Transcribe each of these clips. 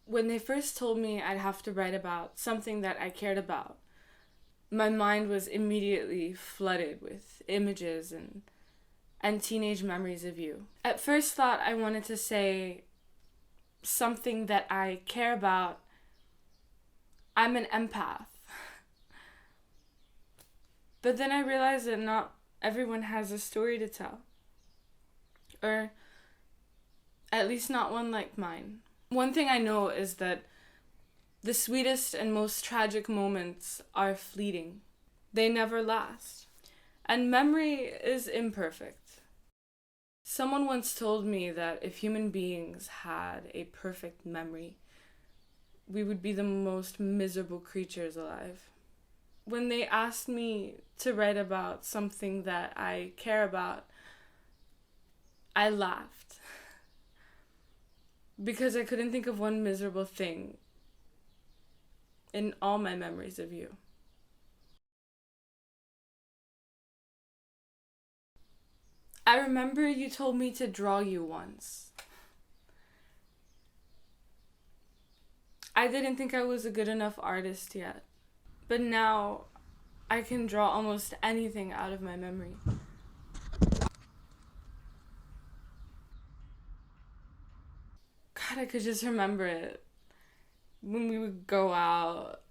When they first told me I'd have to write about something that I cared about, my mind was immediately flooded with images and teenage memories of you. At first thought I wanted to say something that I care about. I'm an empath. But then I realized that not everyone has a story to tell. Or at least not one like mine. One thing I know is that the sweetest and most tragic moments are fleeting. They never last. And memory is imperfect. Someone once told me that if human beings had a perfect memory, we would be the most miserable creatures alive. When they asked me to write about something that I care about, I laughed. Because I couldn't think of one miserable thing in all my memories of you. I remember you told me to draw you once. I didn't think I was a good enough artist yet. But now I can draw almost anything out of my memory. God, I could just remember it. When we would go out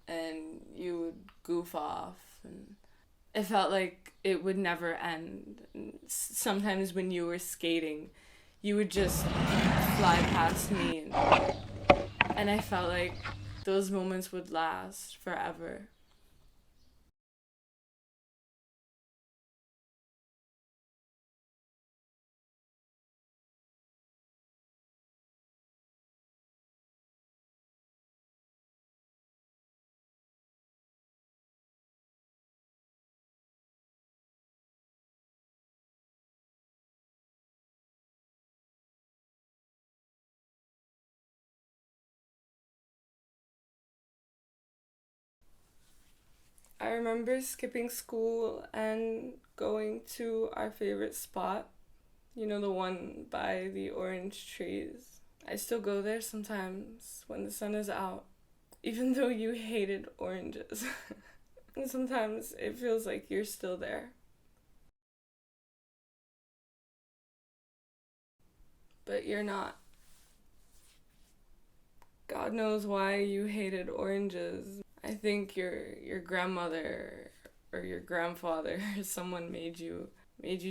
and you would goof off, and it felt like it would never end. And sometimes when you were skating, you would just fly past me, and I felt like those moments would last forever. I remember skipping school and going to our favorite spot, you know, the one by the orange trees. I still go there sometimes when the sun is out, even though you hated oranges. And sometimes it feels like you're still there. But you're not. God knows why you hated oranges. I think your grandmother or your grandfather or someone made you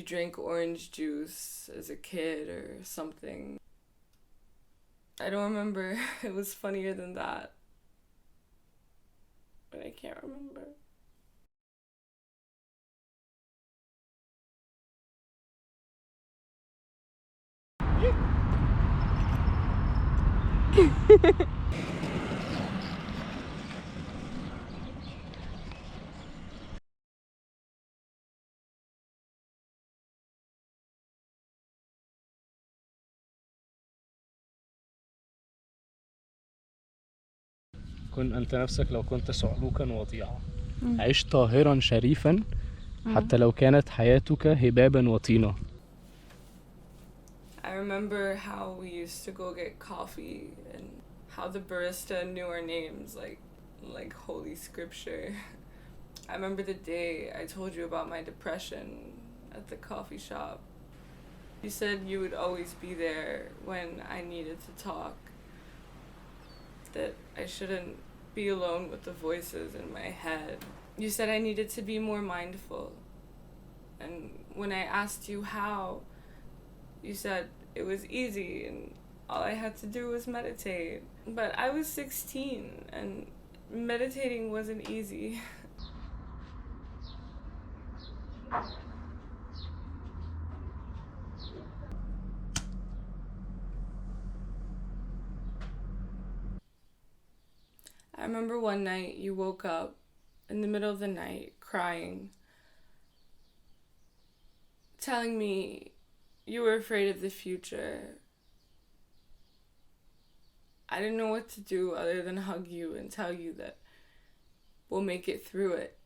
drink orange juice as a kid or something. I don't remember. It was funnier than that. But I can't remember. كن أنت نفسك لو كنت صعلوكا وطيعا عش طاهرا شريفا حتى لو كانت حياتك هبابا وطينا. I remember how we used to go get coffee and how the barista knew our names like holy scripture. I remember the day I told you about my depression at the coffee shop. You said you would always be there when I needed to talk. That I shouldn't be alone with the voices in my head. You said I needed to be more mindful. And when I asked you how, you said it was easy and all I had to do was meditate. But I was 16 and meditating wasn't easy. I remember one night you woke up in the middle of the night crying, telling me you were afraid of the future. I didn't know what to do other than hug you and tell you that we'll make it through it.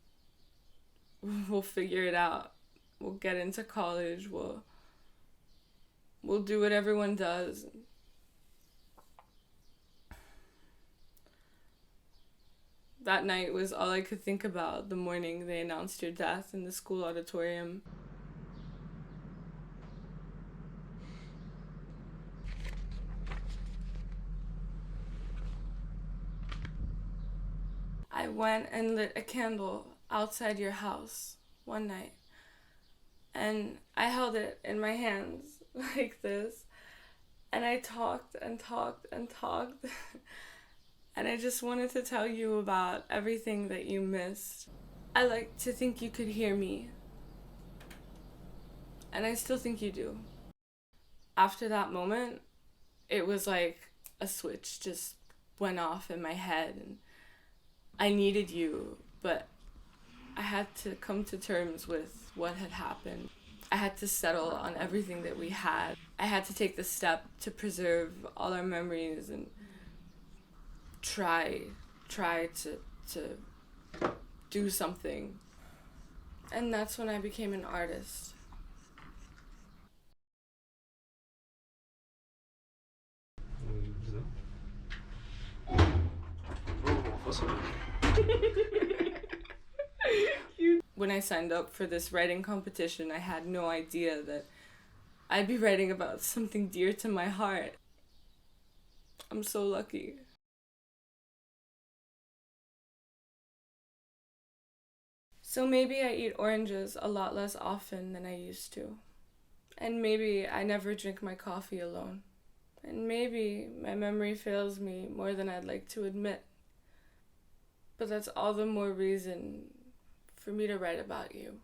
We'll figure it out. We'll get into college. We'll do what everyone does. That night was all I could think about the morning they announced your death in the school auditorium. I went and lit a candle outside your house one night, and I held it in my hands like this, and I talked and talked and talked, and I just wanted to tell you about everything that you missed. I like to think you could hear me, and I still think you do. After that moment, it was like a switch just went off in my head, and I needed you, but I had to come to terms with what had happened. I had to settle on everything that we had. I had to take the step to preserve all our memories and try to do something. And that's when I became an artist. When I signed up for this writing competition, I had no idea that I'd be writing about something dear to my heart. I'm so lucky. So maybe I eat oranges a lot less often than I used to. And maybe I never drink my coffee alone. And maybe my memory fails me more than I'd like to admit. But that's all the more reason for me to write about you.